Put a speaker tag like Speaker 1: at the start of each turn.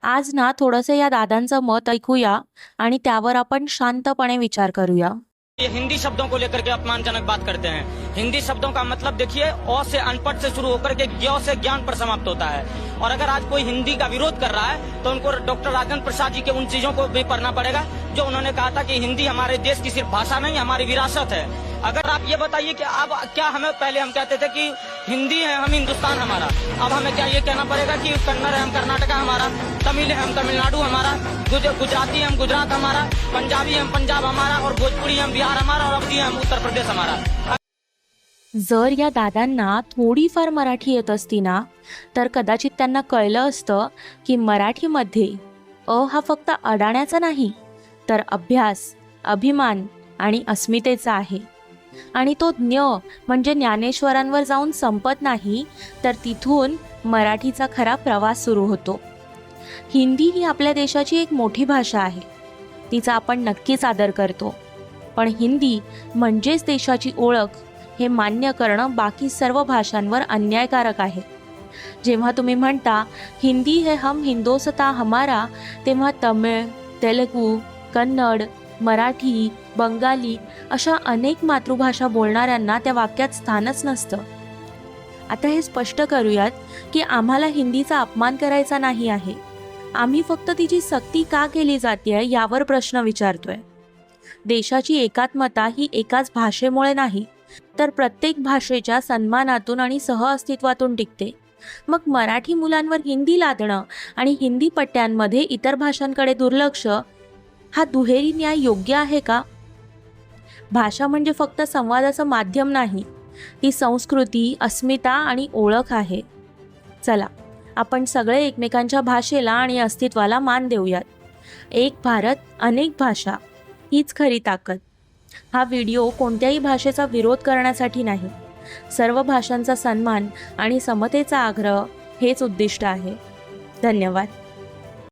Speaker 1: आज ना थोडंसं या दादांचं मत ऐकूया आणि त्यावर आपण शांतपणे विचार करूया।
Speaker 2: ये हिंदी शब्दों को लेकर के अपमानजनक बात करते हैं। हिंदी शब्दों का मतलब देखिए, अ से अनपढ़ से शुरू होकर के ज्ञ से ज्ञान पर समाप्त होता है। और अगर आज कोई हिंदी का विरोध कर रहा है तो उनको डॉक्टर राजेंद्र प्रसाद जी के उन चीजों को भी पढ़ना पड़ेगा जो उन्होंने कहा था कि हिंदी हमारे देश की सिर्फ भाषा नहीं, हमारी विरासत है। अगर आप ये बताइए कि अब क्या हमें, पहले हम कहते थे कि हिंदी है हम हिंदुस्तान हमारा, अब हमें क्या ये कहना पड़ेगा कि कन्नड़ है हम कर्नाटका हमारा, तमिल है हम तमिलनाडु हमारा, गुजराती है हम गुजरात हमारा, पंजाबी है हम पंजाब हमारा, और भोजपुरी हम बिहार हमारा, और अवधी है हम उत्तर प्रदेश हमारा।
Speaker 1: जर या दादांना थोडीफार मराठी येत असती ना तर कदाचित त्यांना कळलं असतं की मराठीमध्ये अ हा फक्त अडाण्याचा नाही तर अभ्यास, अभिमान आणि अस्मितेचा आहे। आणि तो ज्ञ म्हणजे ज्ञानेश्वरांवर जाऊन संपत नाही तर तिथून मराठीचा खरा प्रवास सुरू होतो। हिंदी ही आपल्या देशाची एक मोठी भाषा आहे, तिचा आपण नक्कीच आदर करतो, पण हिंदी म्हणजेच देशाची ओळख हे मान्य करणं बाकी सर्व भाषांवर अन्यायकारक आहे। जेव्हा तुम्ही म्हणता हिंदी है हम हिंदोसता हमारा, तेव्हा तमिळ, तेलुगू, कन्नड, मराठी, बंगाली अशा अनेक मातृभाषा बोलणाऱ्यांना त्या वाक्यात स्थानच नसतं। आता हे स्पष्ट करूयात की आम्हाला हिंदीचा अपमान करायचा नाही आहे, आम्ही फक्त तिची सक्ती का केली जाते यावर प्रश्न विचारतोय। देशाची एकात्मता ही एकाच भाषेमुळे नाही तर प्रत्येक भाषेच्या सन्मानातून आणि सहअस्तित्वातून टिकते। मग मराठी मुलांवर हिंदी लादणं आणि हिंदी पट्ट्यांमध्ये इतर भाषांकडे दुर्लक्ष हा दुहेरी न्याय योग्य आहे का? भाषा म्हणजे फक्त संवादाचं माध्यम नाही, ती संस्कृती, अस्मिता आणि ओळख आहे। चला आपण सगळे एकमेकांच्या भाषेला आणि अस्तित्वाला मान देऊयात। एक भारत अनेक भाषा हीच खरी ताकद। हा व्हिडिओ कोणत्याही भाषेचा विरोध करण्यासाठी नाही, सर्व भाषांचा सन्मान आणि समतेचा आग्रह हेच उद्दिष्ट आहे। धन्यवाद।